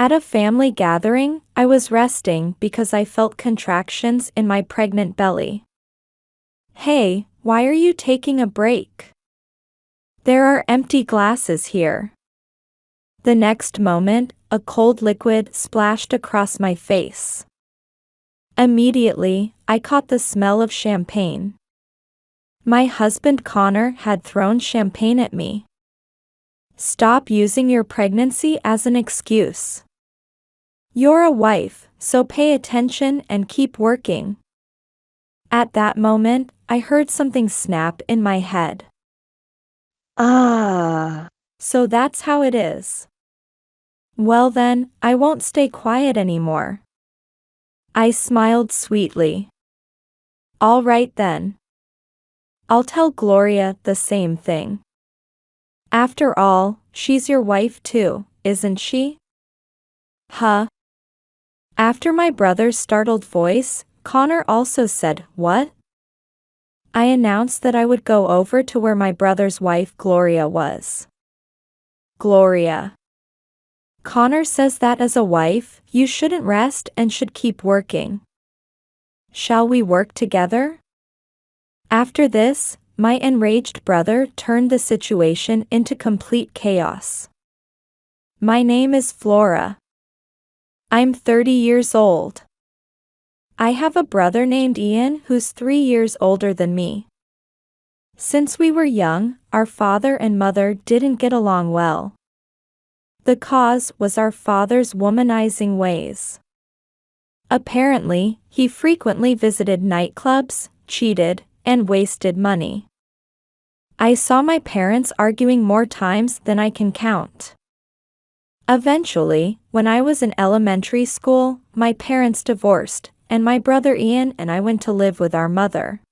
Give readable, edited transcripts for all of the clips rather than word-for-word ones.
At a family gathering, I was resting because I felt contractions in my pregnant belly. Hey, why are you taking a break? There are empty glasses here. The next moment, a cold liquid splashed across my face. Immediately, I caught the smell of champagne. My husband Connor had thrown champagne at me. Stop using your pregnancy as an excuse. You're a wife, so pay attention and keep working. At that moment, I heard something snap in my head. So that's how it is. Well then, I won't stay quiet anymore. I smiled sweetly. All right then. I'll tell Gloria the same thing. After all, she's your wife too, isn't she? Huh? After my brother's startled voice, Connor also said, "What?" I announced that I would go over to where my brother's wife Gloria was. Gloria. Connor says that as a wife, you shouldn't rest and should keep working. Shall we work together? After this, my enraged brother turned the situation into complete chaos. My name is Flora. I'm 30 years old. I have a brother named Ian who's 3 years older than me. Since we were young, our father and mother didn't get along well. The cause was our father's womanizing ways. Apparently, he frequently visited nightclubs, cheated, and wasted money. I saw my parents arguing more times than I can count. Eventually, when I was in elementary school, my parents divorced, and my brother Ian and I went to live with our mother.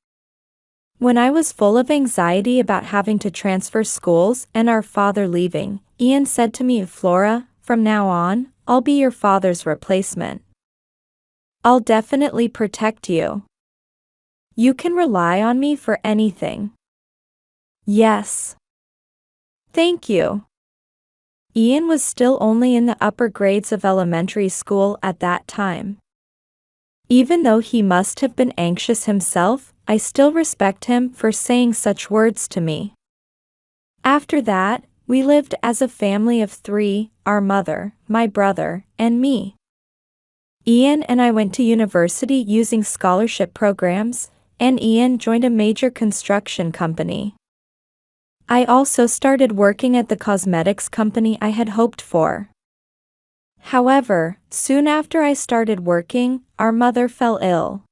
When I was full of anxiety about having to transfer schools and our father leaving, Ian said to me, "Flora, from now on, I'll be your father's replacement. I'll definitely protect you. You can rely on me for anything." Yes. Thank you. Ian was still only in the upper grades of elementary school at that time. Even though he must have been anxious himself, I still respect him for saying such words to me. After that, we lived as a family of 3, our mother, my brother, and me. Ian and I went to university using scholarship programs, and Ian joined a major construction company. I also started working at the cosmetics company I had hoped for. However, soon after I started working, our mother fell ill.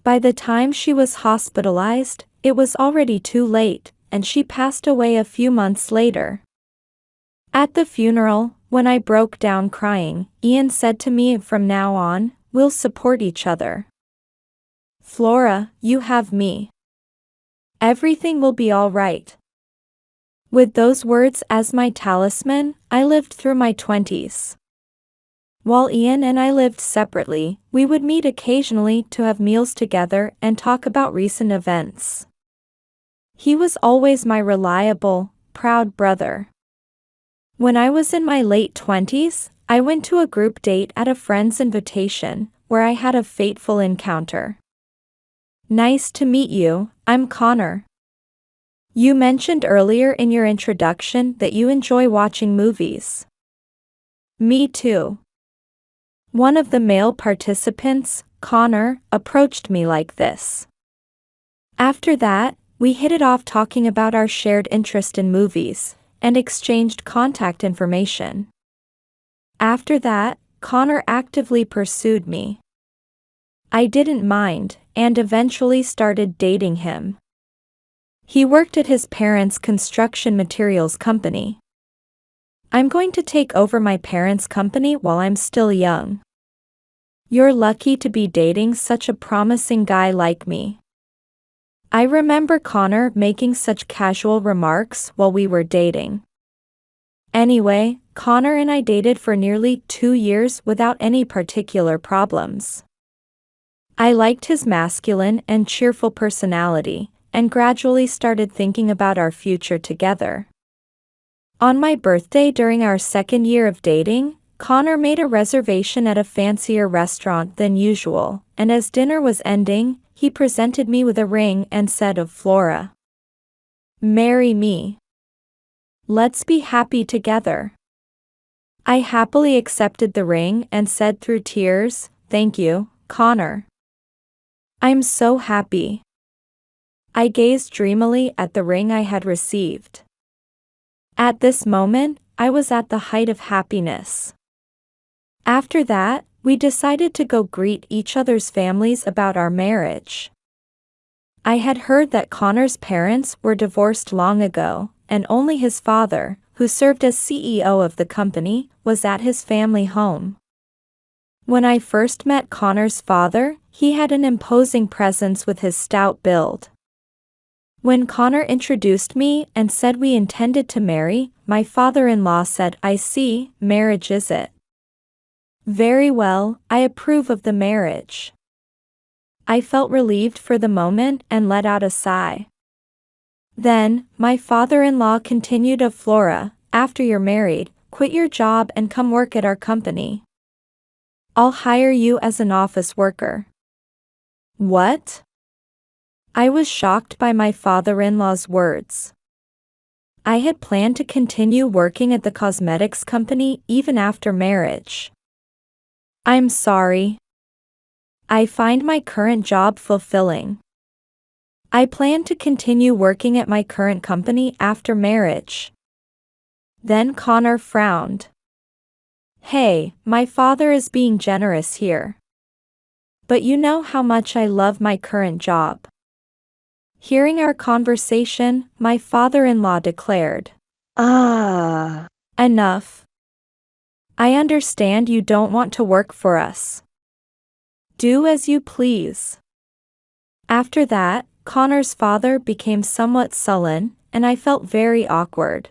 By the time she was hospitalized, it was already too late, and she passed away a few months later. At the funeral, when I broke down crying, Ian said to me, "From now on, we'll support each other. Flora, you have me. Everything will be all right." With those words as my talisman, I lived through my 20s. While Ian and I lived separately, we would meet occasionally to have meals together and talk about recent events. He was always my reliable, proud brother. When I was in my late 20s, I went to a group date at a friend's invitation, where I had a fateful encounter. Nice to meet you, I'm Connor. You mentioned earlier in your introduction that you enjoy watching movies. Me too. One of the male participants, Connor, approached me like this. After that, we hit it off talking about our shared interest in movies, and exchanged contact information. After that, Connor actively pursued me. I didn't mind, and eventually started dating him. He worked at his parents' construction materials company. I'm going to take over my parents' company while I'm still young. You're lucky to be dating such a promising guy like me. I remember Connor making such casual remarks while we were dating. Anyway, Connor and I dated for nearly 2 years without any particular problems. I liked his masculine and cheerful personality, and gradually started thinking about our future together. On my birthday during our second year of dating, Connor made a reservation at a fancier restaurant than usual, and as dinner was ending, he presented me with a ring and said of Flora, "Marry me. Let's be happy together." I happily accepted the ring and said through tears, "Thank you, Connor. I'm so happy." I gazed dreamily at the ring I had received. At this moment, I was at the height of happiness. After that, we decided to go greet each other's families about our marriage. I had heard that Connor's parents were divorced long ago, and only his father, who served as CEO of the company, was at his family home. When I first met Connor's father, he had an imposing presence with his stout build. When Connor introduced me and said we intended to marry, my father-in-law said, "I see, marriage is it. Very well, I approve of the marriage." I felt relieved for the moment and let out a sigh. Then, my father-in-law continued of Flora, "After you're married, quit your job and come work at our company. I'll hire you as an office worker." What? I was shocked by my father-in-law's words. I had planned to continue working at the cosmetics company even after marriage. I'm sorry. I find my current job fulfilling. I plan to continue working at my current company after marriage. Then Connor frowned. Hey, my father is being generous here. But you know how much I love my current job. Hearing our conversation, my father-in-law declared, Enough. I understand you don't want to work for us. Do as you please." After that, Connor's father became somewhat sullen, and I felt very awkward.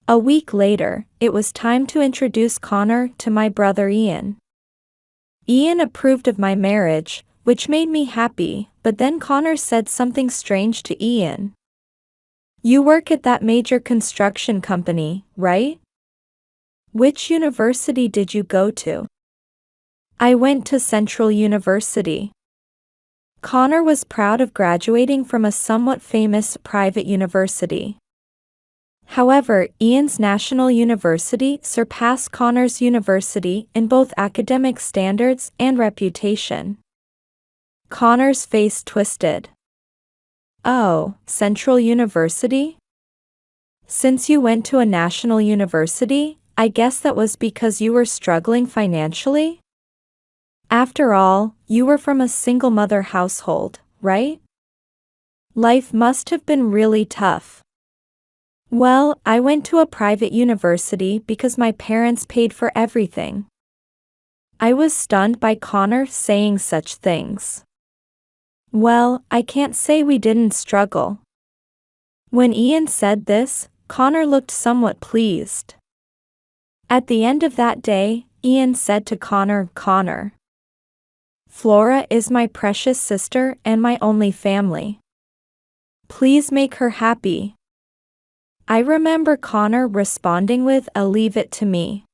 A week later, it was time to introduce Connor to my brother Ian. Ian approved of my marriage, which made me happy, but then Connor said something strange to Ian. "You work at that major construction company, right? Which university did you go to?" "I went to Central University." Connor was proud of graduating from a somewhat famous private university. However, Ian's national university surpassed Connor's university in both academic standards and reputation. Connor's face twisted. "Oh, Central University? Since you went to a national university, I guess that was because you were struggling financially? After all, you were from a single mother household, right? Life must have been really tough." "Well, I went to a private university because my parents paid for everything." I was stunned by Connor saying such things. "Well, I can't say we didn't struggle." When Ian said this, Connor looked somewhat pleased. At the end of that day, Ian said to Connor, "Connor, Flora is my precious sister and my only family. Please make her happy." I remember Connor responding with a "leave it to me."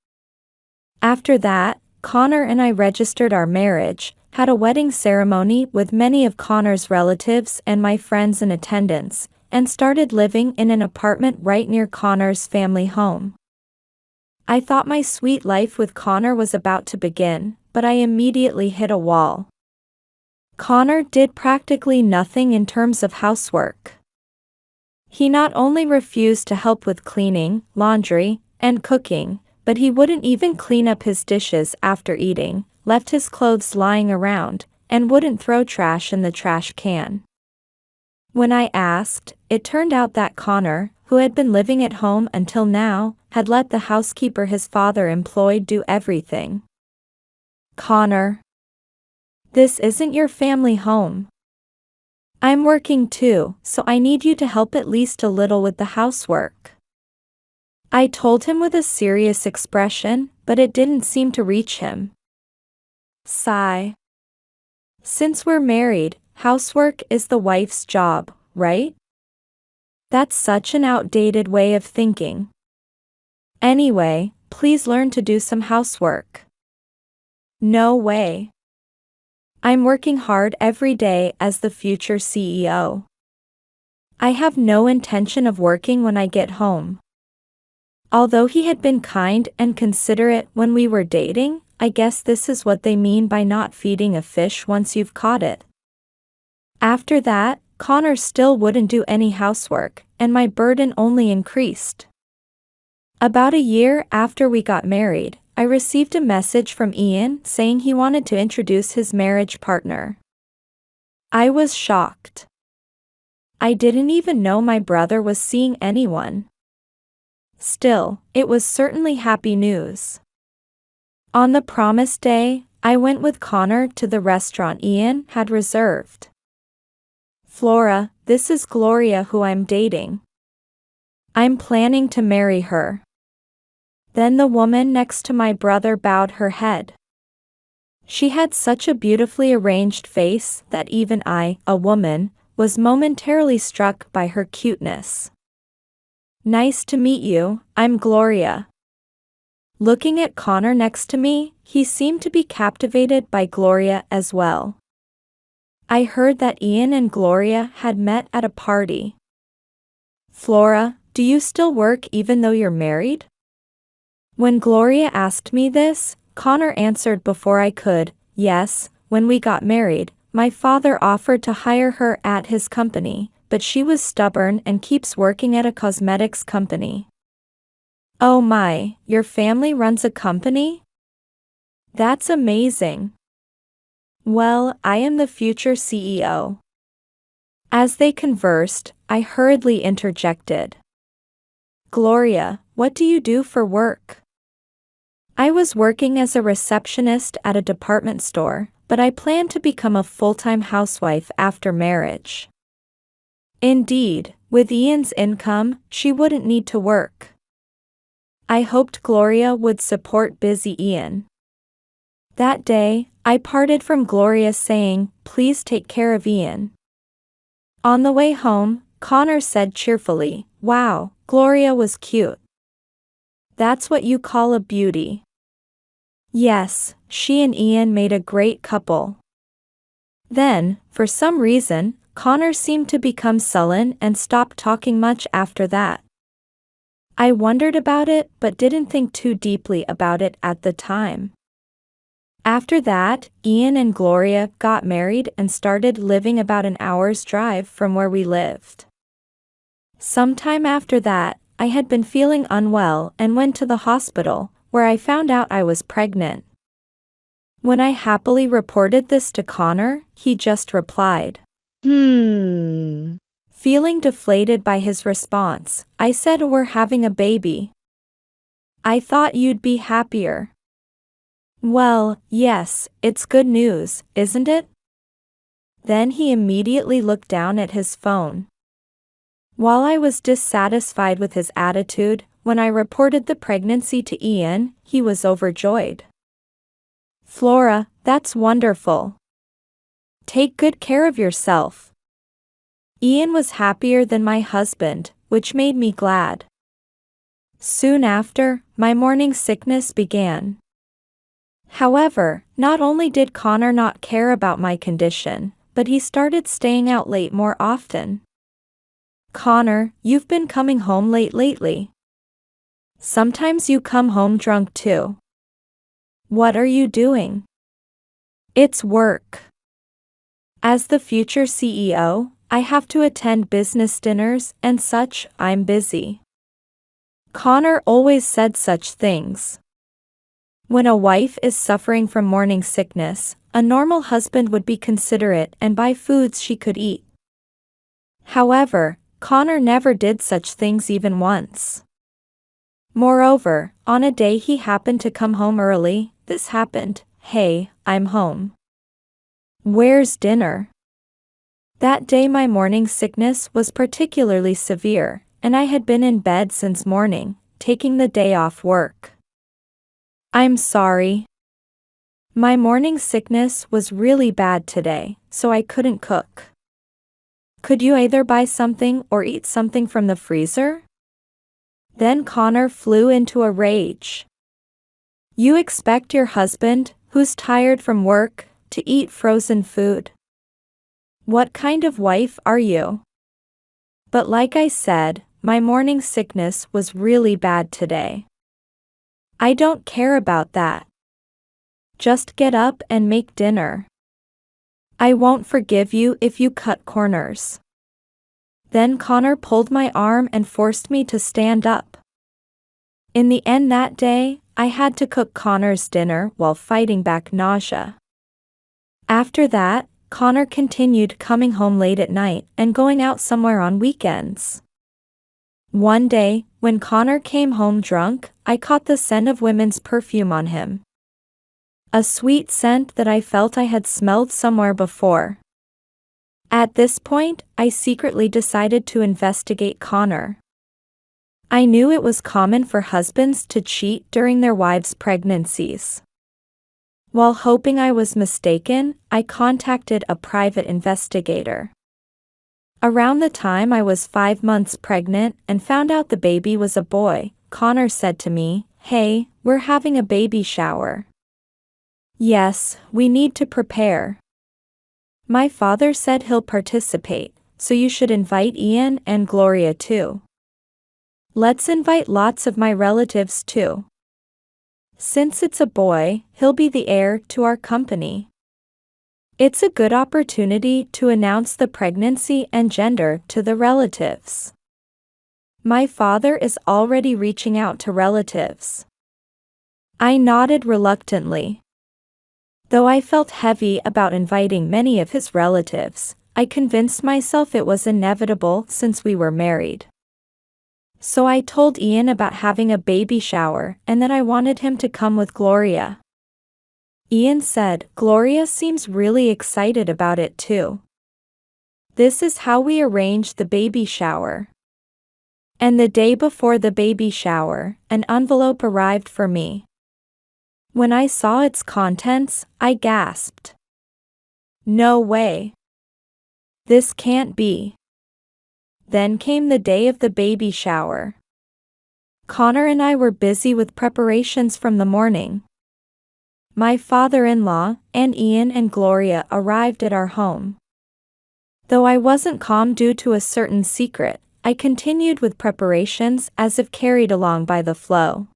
After that, Connor and I registered our marriage, had a wedding ceremony with many of Connor's relatives and my friends in attendance, and started living in an apartment right near Connor's family home. I thought my sweet life with Connor was about to begin, but I immediately hit a wall. Connor did practically nothing in terms of housework. He not only refused to help with cleaning, laundry, and cooking, but he wouldn't even clean up his dishes after eating, left his clothes lying around, and wouldn't throw trash in the trash can. When I asked, it turned out that Connor, who had been living at home until now, had let the housekeeper his father employed do everything. "Connor, this isn't your family home. I'm working too, so I need you to help at least a little with the housework." I told him with a serious expression, but it didn't seem to reach him. Sigh. Since we're married, housework is the wife's job, right? That's such an outdated way of thinking. Anyway, please learn to do some housework. No way. I'm working hard every day as the future CEO. I have no intention of working when I get home. Although he had been kind and considerate when we were dating, I guess this is what they mean by not feeding a fish once you've caught it. After that, Connor still wouldn't do any housework, and my burden only increased. About a year after we got married, I received a message from Ian saying he wanted to introduce his marriage partner. I was shocked. I didn't even know my brother was seeing anyone. Still, it was certainly happy news. On the promised day, I went with Connor to the restaurant Ian had reserved. Flora, this is Gloria who I'm dating. I'm planning to marry her. Then the woman next to my brother bowed her head. She had such a beautifully arranged face that even I, a woman, was momentarily struck by her cuteness. Nice to meet you, I'm Gloria. Looking at Connor next to me, he seemed to be captivated by Gloria as well. I heard that Ian and Gloria had met at a party. Flora, do you still work even though you're married? When Gloria asked me this, Connor answered before I could, yes, when we got married, my father offered to hire her at his company, but she was stubborn and keeps working at a cosmetics company. Oh my, your family runs a company? That's amazing. Well, I am the future CEO. As they conversed, I hurriedly interjected. Gloria, what do you do for work? I was working as a receptionist at a department store, but I plan to become a full-time housewife after marriage. Indeed, with Ian's income, she wouldn't need to work. I hoped Gloria would support busy Ian. That day, I parted from Gloria saying, please take care of Ian. On the way home, Connor said cheerfully, wow, Gloria was cute. That's what you call a beauty. Yes, she and Ian made a great couple. Then, for some reason, Connor seemed to become sullen and stopped talking much after that. I wondered about it but didn't think too deeply about it at the time. After that, Ian and Gloria got married and started living about an hour's drive from where we lived. Sometime after that, I had been feeling unwell and went to the hospital, where I found out I was pregnant. When I happily reported this to Connor, he just replied, Feeling deflated by his response, I said we're having a baby. I thought you'd be happier. Well, yes, it's good news, isn't it? Then he immediately looked down at his phone. While I was dissatisfied with his attitude, when I reported the pregnancy to Ian, he was overjoyed. Flora, that's wonderful. Take good care of yourself. Ian was happier than my husband, which made me glad. Soon after, my morning sickness began. However, not only did Connor not care about my condition, but he started staying out late more often. Connor, you've been coming home late lately. Sometimes you come home drunk too. What are you doing? It's work. As the future CEO, I have to attend business dinners and such, I'm busy. Connor always said such things. When a wife is suffering from morning sickness, a normal husband would be considerate and buy foods she could eat. However, Connor never did such things even once. Moreover, on a day he happened to come home early, this happened, hey, I'm home. Where's dinner? That day my morning sickness was particularly severe, and I had been in bed since morning, taking the day off work. I'm sorry. My morning sickness was really bad today, so I couldn't cook. Could you either buy something or eat something from the freezer? Then Connor flew into a rage. You expect your husband, who's tired from work, to eat frozen food. What kind of wife are you? But like I said, my morning sickness was really bad today. I don't care about that. Just get up and make dinner. I won't forgive you if you cut corners. Then Connor pulled my arm and forced me to stand up. In the end that day, I had to cook Connor's dinner while fighting back nausea. After that, Connor continued coming home late at night and going out somewhere on weekends. One day, when Connor came home drunk, I caught the scent of women's perfume on him. A sweet scent that I felt I had smelled somewhere before. At this point, I secretly decided to investigate Connor. I knew it was common for husbands to cheat during their wives' pregnancies. While hoping I was mistaken, I contacted a private investigator. Around the time I was 5 months pregnant and found out the baby was a boy, Connor said to me, "Hey, we're having a baby shower. Yes, we need to prepare. My father said he'll participate, so you should invite Ian and Gloria too. Let's invite lots of my relatives too. Since it's a boy, he'll be the heir to our company. It's a good opportunity to announce the pregnancy and gender to the relatives." My father is already reaching out to relatives. I nodded reluctantly. Though I felt heavy about inviting many of his relatives, I convinced myself it was inevitable since we were married. So I told Ian about having a baby shower and that I wanted him to come with Gloria. Ian said, "Gloria seems really excited about it too." This is how we arranged the baby shower. And the day before the baby shower, an envelope arrived for me. When I saw its contents, I gasped. No way. This can't be. Then came the day of the baby shower. Connor and I were busy with preparations from the morning. My father-in-law and Ian and Gloria arrived at our home. Though I wasn't calm due to a certain secret, I continued with preparations as if carried along by the flow.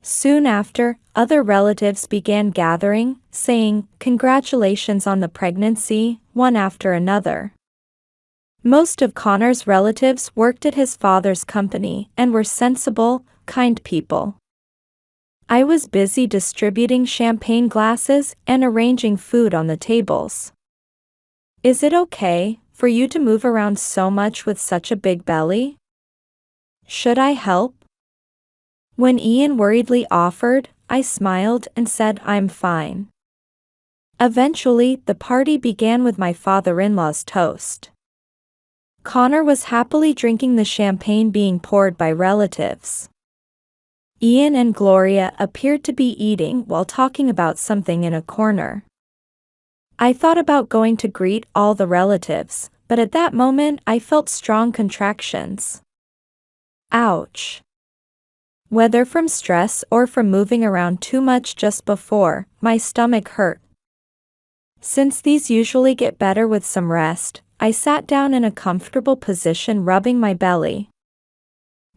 Soon after, other relatives began gathering, saying, "Congratulations on the pregnancy," one after another. Most of Connor's relatives worked at his father's company and were sensible, kind people. I was busy distributing champagne glasses and arranging food on the tables. "Is it okay for you to move around so much with such a big belly? Should I help?" When Ian worriedly offered, I smiled and said I'm fine. Eventually, the party began with my father-in-law's toast. Connor was happily drinking the champagne being poured by relatives. Ian and Gloria appeared to be eating while talking about something in a corner. I thought about going to greet all the relatives, but at that moment I felt strong contractions. Ouch. Whether from stress or from moving around too much just before, my stomach hurt. Since these usually get better with some rest, I sat down in a comfortable position rubbing my belly.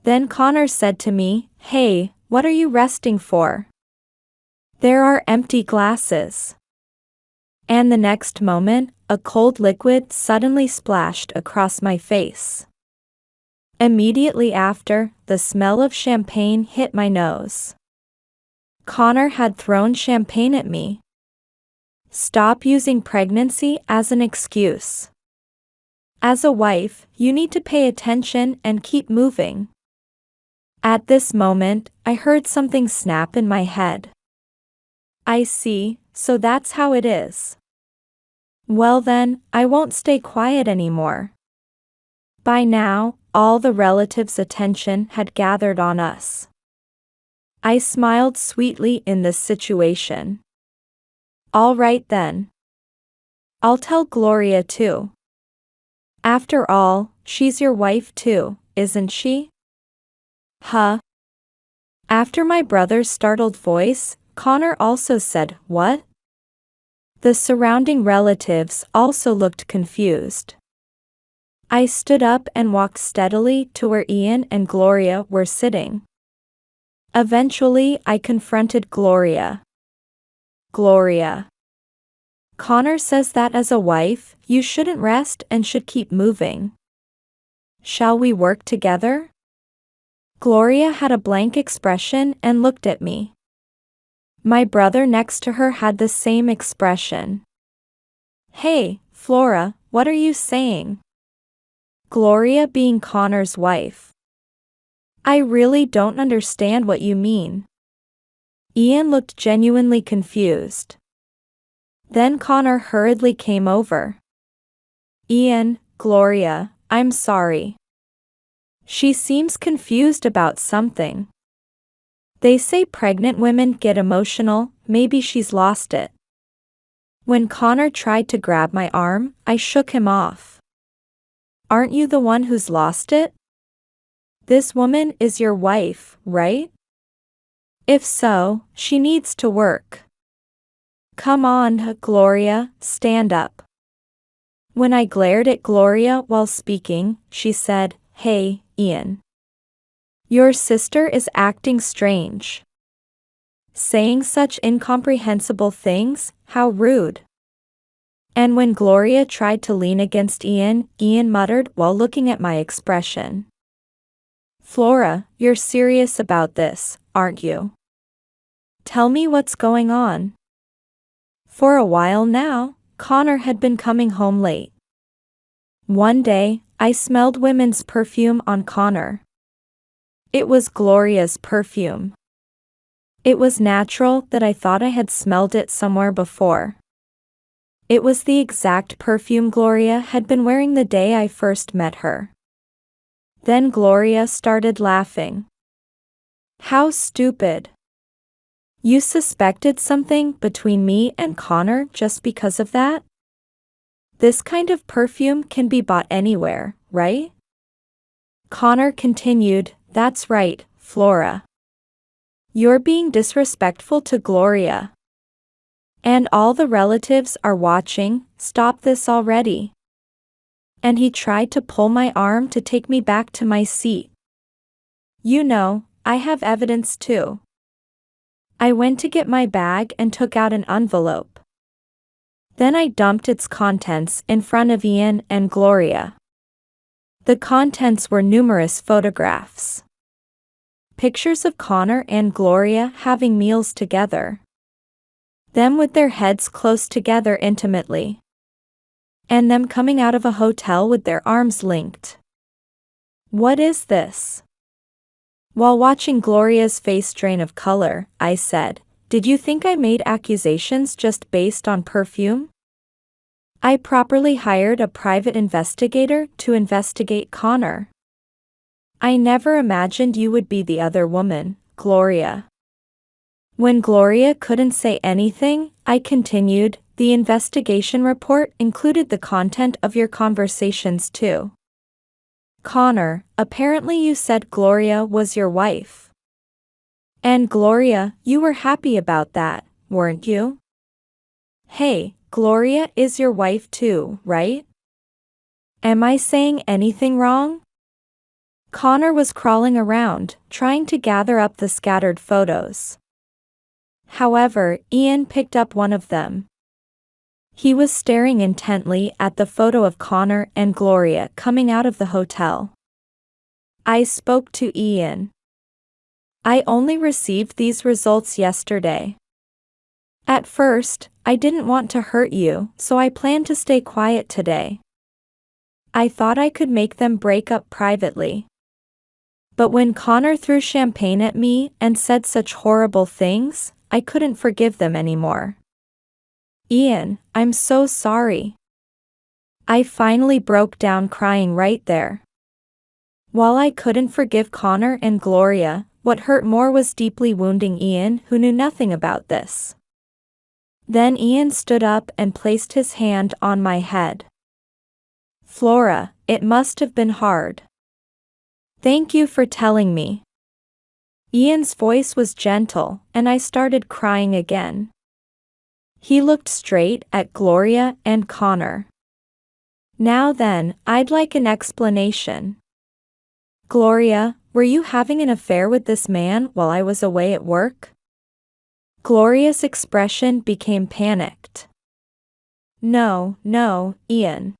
Then Connor said to me, "Hey, what are you resting for? There are empty glasses." And the next moment, a cold liquid suddenly splashed across my face. Immediately after, the smell of champagne hit my nose. Connor had thrown champagne at me. Stop using pregnancy as an excuse. As a wife, you need to pay attention and keep moving. At this moment, I heard something snap in my head. I see, so that's how it is. Well then, I won't stay quiet anymore. By now, all the relatives' attention had gathered on us. I smiled sweetly in this situation. All right then. I'll tell Gloria too. After all, she's your wife too, isn't she? Huh? After my brother's startled voice, Connor also said, "What?" The surrounding relatives also looked confused. I stood up and walked steadily to where Ian and Gloria were sitting. Eventually, I confronted Gloria. "Gloria, Connor says that as a wife, you shouldn't rest and should keep moving. Shall we work together?" Gloria had a blank expression and looked at me. My brother next to her had the same expression. "Hey, Flora, what are you saying?" Gloria being Connor's wife. "I really don't understand what you mean." Ian looked genuinely confused. Then Connor hurriedly came over. "Ian, Gloria, I'm sorry. She seems confused about something. They say pregnant women get emotional, maybe she's lost it." When Connor tried to grab my arm, I shook him off. "Aren't you the one who's lost it? This woman is your wife, right? If so, she needs to work. Come on, Gloria, stand up." When I glared at Gloria while speaking, she said, "Hey, Ian. Your sister is acting strange. Saying such incomprehensible things, how rude." And when Gloria tried to lean against Ian, Ian muttered while looking at my expression. "Flora, you're serious about this, aren't you? Tell me what's going on." For a while now, Connor had been coming home late. One day, I smelled women's perfume on Connor. It was Gloria's perfume. It was natural that I thought I had smelled it somewhere before. It was the exact perfume Gloria had been wearing the day I first met her. Then Gloria started laughing. "How stupid. You suspected something between me and Connor just because of that? This kind of perfume can be bought anywhere, right?" Connor continued, "That's right, Flora. You're being disrespectful to Gloria. And all the relatives are watching, stop this already." And he tried to pull my arm to take me back to my seat. "You know, I have evidence too." I went to get my bag and took out an envelope. Then I dumped its contents in front of Ian and Gloria. The contents were numerous photographs. Pictures of Connor and Gloria having meals together. Them with their heads close together intimately. And them coming out of a hotel with their arms linked. What is this? While watching Gloria's face drain of color, I said, "Did you think I made accusations just based on perfume? I properly hired a private investigator to investigate Connor. I never imagined you would be the other woman, Gloria." When Gloria couldn't say anything, I continued, "The investigation report included the content of your conversations too. Connor, apparently you said Gloria was your wife. And Gloria, you were happy about that, weren't you? Hey, Gloria is your wife too, right? Am I saying anything wrong?" Connor was crawling around, trying to gather up the scattered photos. However, Ian picked up one of them. He was staring intently at the photo of Connor and Gloria coming out of the hotel. I spoke to Ian. "I only received these results yesterday. At first, I didn't want to hurt you, so I planned to stay quiet today. I thought I could make them break up privately. But when Connor threw champagne at me and said such horrible things, I couldn't forgive them anymore. Ian, I'm so sorry." I finally broke down crying right there. While I couldn't forgive Connor and Gloria, what hurt more was deeply wounding Ian, who knew nothing about this. Then Ian stood up and placed his hand on my head. "Flora, it must have been hard. Thank you for telling me. Ian's voice was gentle, and I started crying again. He looked straight at Gloria and Connor. Now then, I'd like an explanation. Gloria, were you having an affair with this man while I was away at work? Gloria's expression became panicked. No, Ian.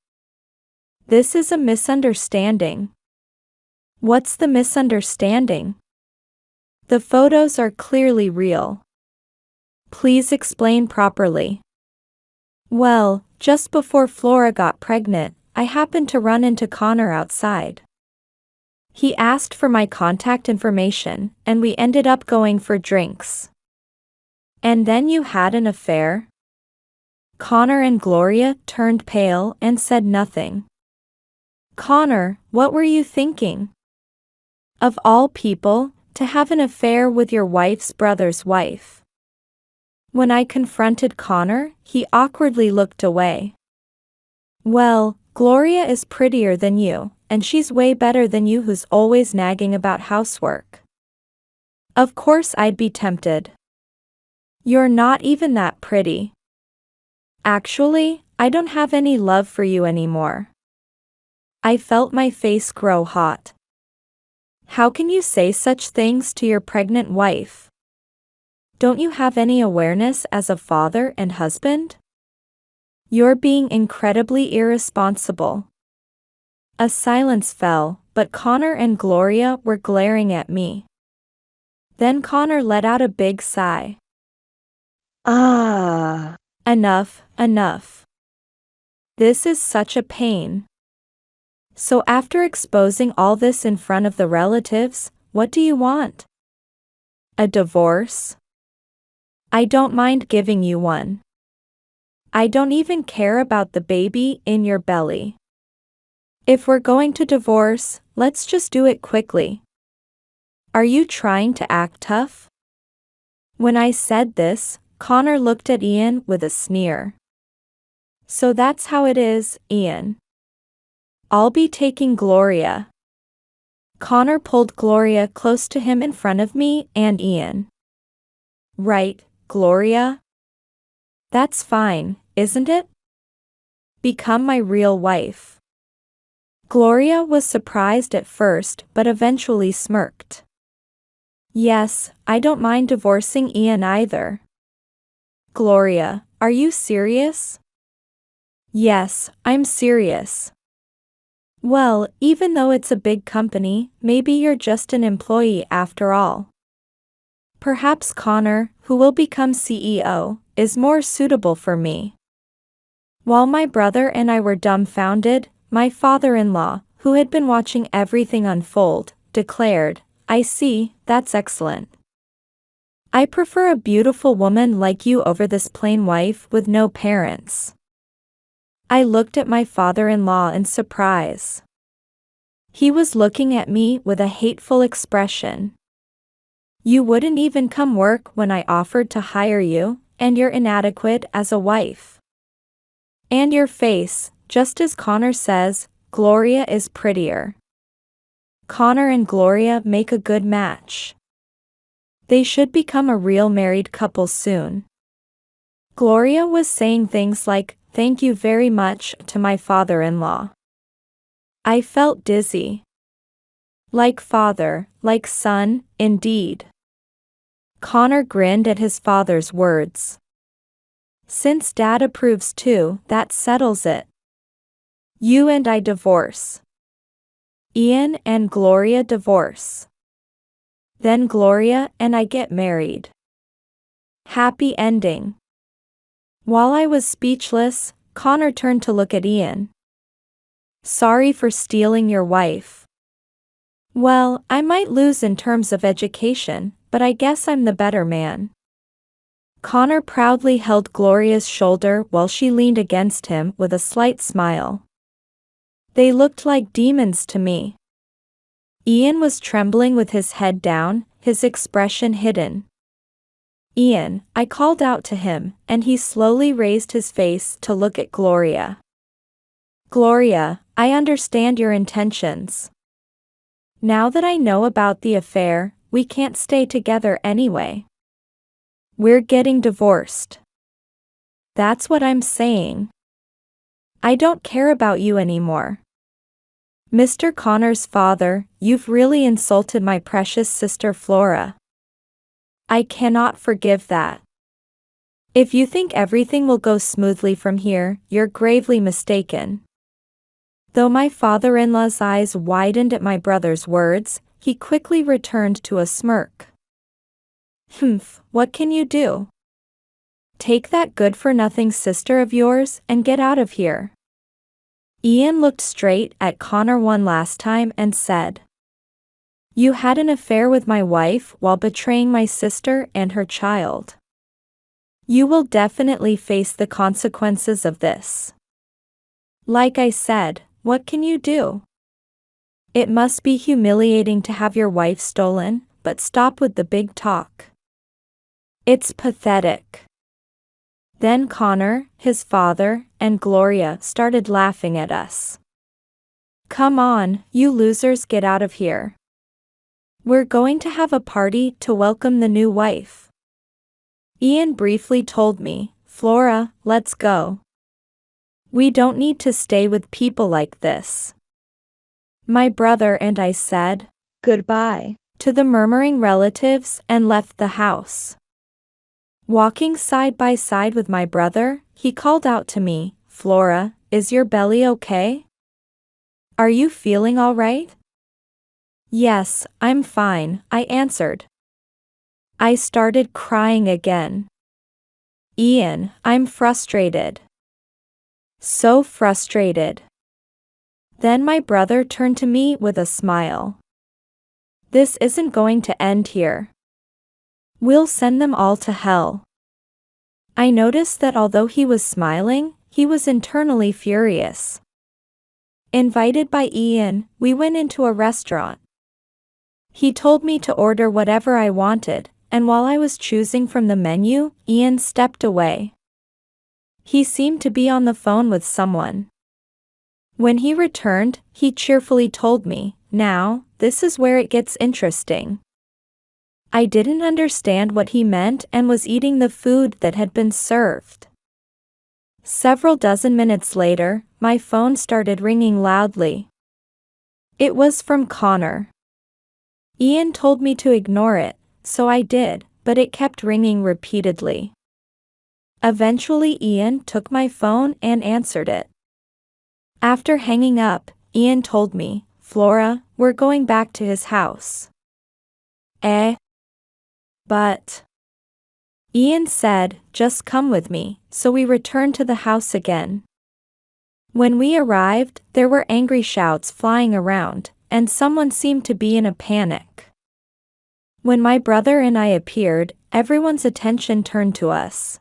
This is a misunderstanding. What's the misunderstanding? The photos are clearly real. Please explain properly. Well, just before Flora got pregnant, I happened to run into Connor outside. He asked for my contact information, and we ended up going for drinks. And then you had an affair? Connor and Gloria turned pale and said nothing. Connor, what were you thinking? Of all people, to have an affair with your wife's brother's wife. When I confronted Connor, he awkwardly looked away. Well, Gloria is prettier than you, and she's way better than you who's always nagging about housework. Of course I'd be tempted. You're not even that pretty. Actually, I don't have any love for you anymore. I felt my face grow hot. How can you say such things to your pregnant wife? Don't you have any awareness as a father and husband? You're being incredibly irresponsible. A silence fell, but Connor and Gloria were glaring at me. Then Connor let out a big sigh. Ah. Enough. This is such a pain. So after exposing all this in front of the relatives, what do you want? A divorce? I don't mind giving you one. I don't even care about the baby in your belly. If we're going to divorce, let's just do it quickly. Are you trying to act tough? When I said this, Connor looked at Ian with a sneer. So that's how it is, Ian. I'll be taking Gloria. Connor pulled Gloria close to him in front of me and Ian. Right, Gloria? That's fine, isn't it? Become my real wife. Gloria was surprised at first but eventually smirked. Yes, I don't mind divorcing Ian either. Gloria, are you serious? Yes, I'm serious. Well, even though it's a big company, maybe you're just an employee after all. Perhaps Connor, who will become CEO, is more suitable for me. While my brother and I were dumbfounded, my father-in-law, who had been watching everything unfold, declared, I see, that's excellent. I prefer a beautiful woman like you over this plain wife with no parents. I looked at my father-in-law in surprise. He was looking at me with a hateful expression. You wouldn't even come work when I offered to hire you, and you're inadequate as a wife. And your face, just as Connor says, Gloria is prettier. Connor and Gloria make a good match. They should become a real married couple soon. Gloria was saying things like, thank you very much to my father-in-law. I felt dizzy. Like father, like son, indeed. Connor grinned at his father's words. Since Dad approves too, that settles it. You and I divorce. Ian and Gloria divorce. Then Gloria and I get married. Happy ending. While I was speechless, Connor turned to look at Ian. Sorry for stealing your wife. Well, I might lose in terms of education, but I guess I'm the better man. Connor proudly held Gloria's shoulder while she leaned against him with a slight smile. They looked like demons to me. Ian was trembling with his head down, his expression hidden. Ian, I called out to him, and he slowly raised his face to look at Gloria. Gloria, I understand your intentions. Now that I know about the affair, we can't stay together anyway. We're getting divorced. That's what I'm saying. I don't care about you anymore. Mr. Connor's father, you've really insulted my precious sister Flora. I cannot forgive that. If you think everything will go smoothly from here, you're gravely mistaken. Though my father-in-law's eyes widened at my brother's words, he quickly returned to a smirk. What can you do? Take that good-for-nothing sister of yours and get out of here. Ian looked straight at Connor one last time and said, You had an affair with my wife while betraying my sister and her child. You will definitely face the consequences of this. Like I said, what can you do? It must be humiliating to have your wife stolen, but stop with the big talk. It's pathetic. Then Connor, his father, and Gloria started laughing at us. Come on, you losers, get out of here. We're going to have a party to welcome the new wife. Ian briefly told me, Flora, let's go. We don't need to stay with people like this. My brother and I said goodbye to the murmuring relatives and left the house. Walking side by side with my brother, he called out to me, Flora, is your belly okay? Are you feeling all right? Yes, I'm fine, I answered. I started crying again. Ian, I'm frustrated. So frustrated. Then my brother turned to me with a smile. This isn't going to end here. We'll send them all to hell. I noticed that although he was smiling, he was internally furious. Invited by Ian, we went into a restaurant. He told me to order whatever I wanted, and while I was choosing from the menu, Ian stepped away. He seemed to be on the phone with someone. When he returned, he cheerfully told me, Now, this is where it gets interesting. I didn't understand what he meant and was eating the food that had been served. Several dozen minutes later, my phone started ringing loudly. It was from Connor. Ian told me to ignore it, so I did, but it kept ringing repeatedly. Eventually Ian took my phone and answered it. After hanging up, Ian told me, Flora, we're going back to his house. But Ian said, just come with me, so we returned to the house again. When we arrived, there were angry shouts flying around, and someone seemed to be in a panic. When my brother and I appeared, everyone's attention turned to us.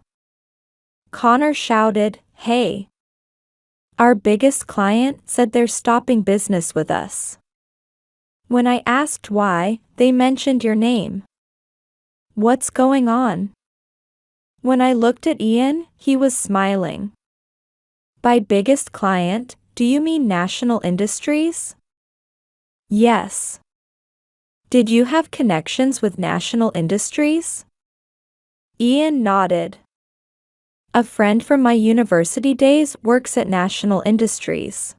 Connor shouted, Hey! Our biggest client said they're stopping business with us. When I asked why, they mentioned your name. What's going on? When I looked at Ian, he was smiling. By biggest client, do you mean National Industries? Yes. Did you have connections with National Industries? Ian nodded. A friend from my university days works at National Industries.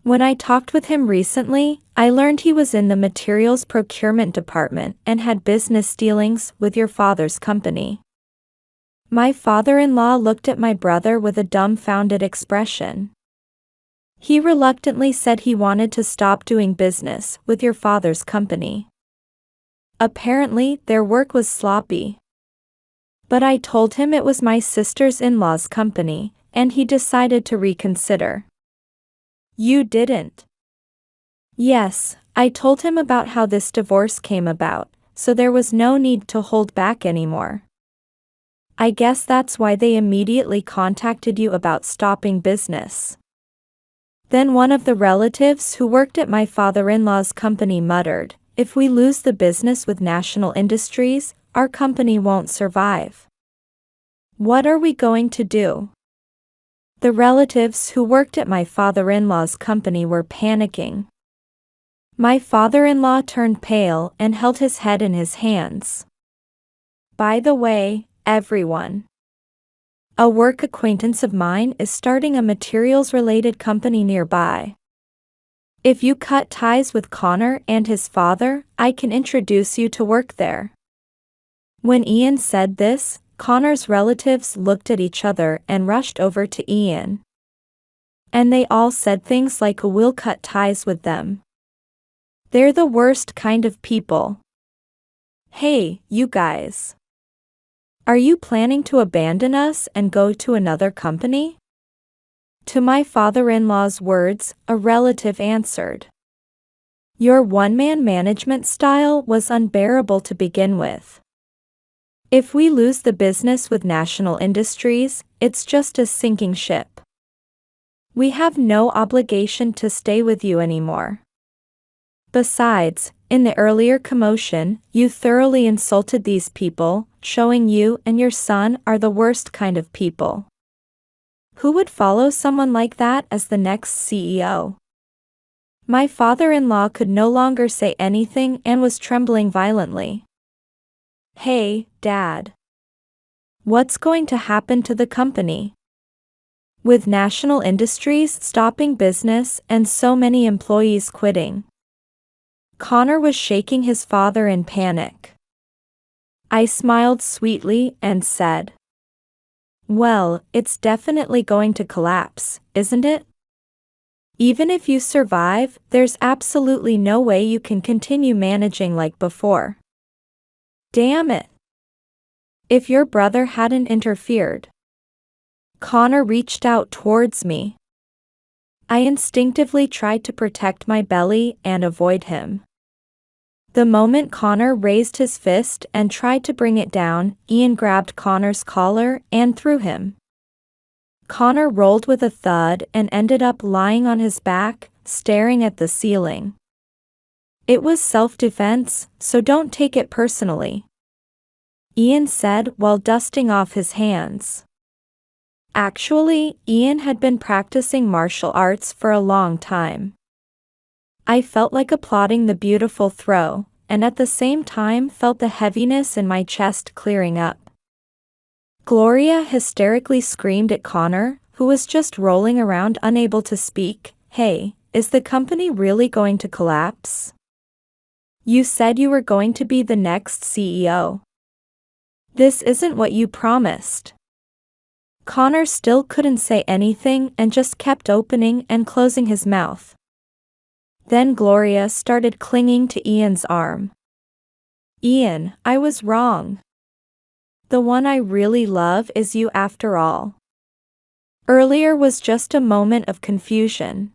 When I talked with him recently, I learned he was in the materials procurement department and had business dealings with your father's company. My father-in-law looked at my brother with a dumbfounded expression. He reluctantly said he wanted to stop doing business with your father's company. Apparently, their work was sloppy. But I told him it was my sister's in-law's company, and he decided to reconsider. You didn't. Yes, I told him about how this divorce came about, so there was no need to hold back anymore. I guess that's why they immediately contacted you about stopping business. Then one of the relatives who worked at my father-in-law's company muttered, If we lose the business with National Industries, our company won't survive. What are we going to do? The relatives who worked at my father-in-law's company were panicking. My father-in-law turned pale and held his head in his hands. By the way, everyone. A work acquaintance of mine is starting a materials-related company nearby. If you cut ties with Connor and his father, I can introduce you to work there. When Ian said this, Connor's relatives looked at each other and rushed over to Ian. And they all said things like we'll cut ties with them. They're the worst kind of people. Hey, you guys. Are you planning to abandon us and go to another company? To my father-in-law's words, a relative answered. Your one-man management style was unbearable to begin with. If we lose the business with National Industries, it's just a sinking ship. We have no obligation to stay with you anymore. Besides, in the earlier commotion, you thoroughly insulted these people, showing you and your son are the worst kind of people. Who would follow someone like that as the next CEO? My father-in-law could no longer say anything and was trembling violently. Hey, Dad. What's going to happen to the company? With National Industries stopping business and so many employees quitting. Connor was shaking his father in panic. I smiled sweetly and said, well, it's definitely going to collapse, isn't it? Even if you survive, there's absolutely no way you can continue managing like before. Damn it. If your brother hadn't interfered. Connor reached out towards me. I instinctively tried to protect my belly and avoid him. The moment Connor raised his fist and tried to bring it down, Ian grabbed Connor's collar and threw him. Connor rolled with a thud and ended up lying on his back, staring at the ceiling. It was self-defense, so don't take it personally, Ian said while dusting off his hands. Actually, Ian had been practicing martial arts for a long time. I felt like applauding the beautiful throw, and at the same time felt the heaviness in my chest clearing up. Gloria hysterically screamed at Connor, who was just rolling around unable to speak, hey, is the company really going to collapse? You said you were going to be the next CEO. This isn't what you promised. Connor still couldn't say anything and just kept opening and closing his mouth. Then Gloria started clinging to Ian's arm. Ian, I was wrong. The one I really love is you after all. Earlier was just a moment of confusion.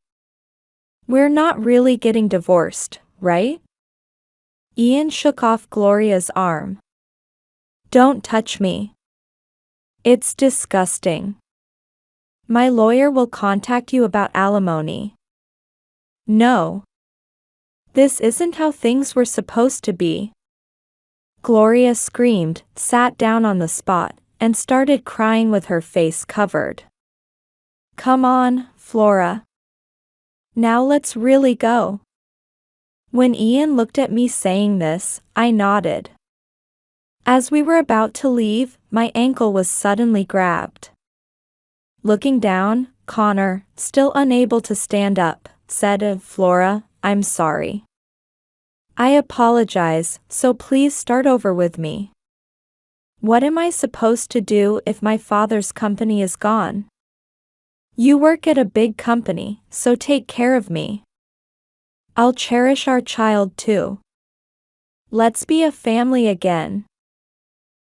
We're not really getting divorced, right? Ian shook off Gloria's arm. Don't touch me. It's disgusting. My lawyer will contact you about alimony. No. This isn't how things were supposed to be. Gloria screamed, sat down on the spot, and started crying with her face covered. Come on, Flora. Now let's really go. When Ian looked at me saying this, I nodded. As we were about to leave, my ankle was suddenly grabbed. Looking down, Connor, still unable to stand up, said, Flora, I'm sorry. I apologize, so please start over with me. What am I supposed to do if my father's company is gone? You work at a big company, so take care of me. I'll cherish our child too. Let's be a family again.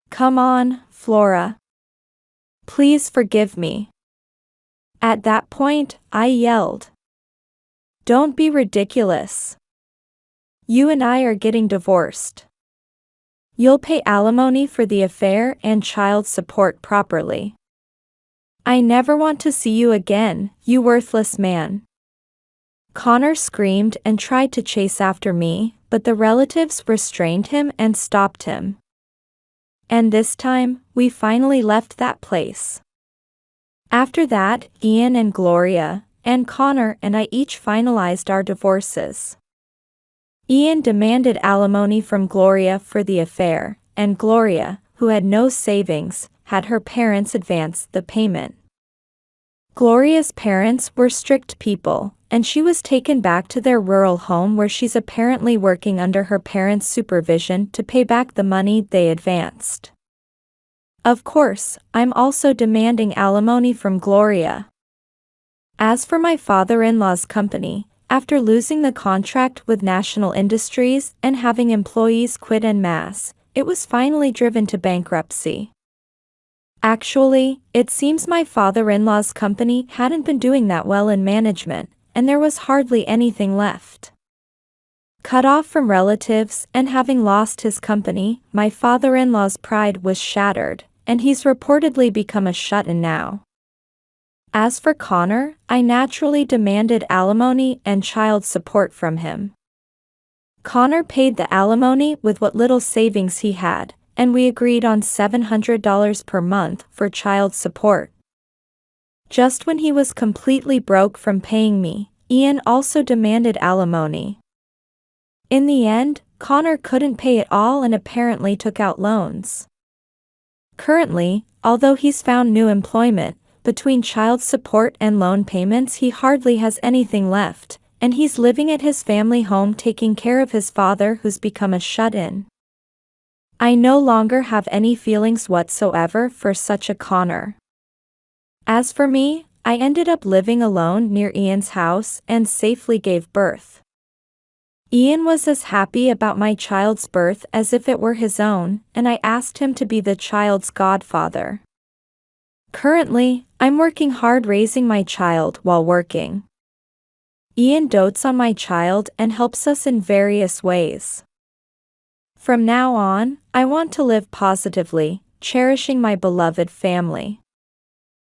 Come on, Flora. Please forgive me. At that point, I yelled. Don't be ridiculous. You and I are getting divorced. You'll pay alimony for the affair and child support properly. I never want to see you again, you worthless man. Connor screamed and tried to chase after me, but the relatives restrained him and stopped him. And this time, we finally left that place. After that, Ian and Gloria, and Connor and I each finalized our divorces. Ian demanded alimony from Gloria for the affair, and Gloria, who had no savings, had her parents advance the payment. Gloria's parents were strict people, and she was taken back to their rural home where she's apparently working under her parents' supervision to pay back the money they advanced. Of course, I'm also demanding alimony from Gloria. As for my father-in-law's company, after losing the contract with National Industries and having employees quit en masse, it was finally driven to bankruptcy. Actually, it seems my father-in-law's company hadn't been doing that well in management, and there was hardly anything left. Cut off from relatives and having lost his company, my father-in-law's pride was shattered, and he's reportedly become a shut-in now. As for Connor, I naturally demanded alimony and child support from him. Connor paid the alimony with what little savings he had, and we agreed on $700 per month for child support. Just when he was completely broke from paying me, Ian also demanded alimony. In the end, Connor couldn't pay it all and apparently took out loans. Currently, although he's found new employment, between child support and loan payments he hardly has anything left, and he's living at his family home taking care of his father who's become a shut-in. I no longer have any feelings whatsoever for such a Connor. As for me, I ended up living alone near Ian's house and safely gave birth. Ian was as happy about my child's birth as if it were his own, and I asked him to be the child's godfather. Currently, I'm working hard raising my child while working. Ian dotes on my child and helps us in various ways. From now on, I want to live positively, cherishing my beloved family.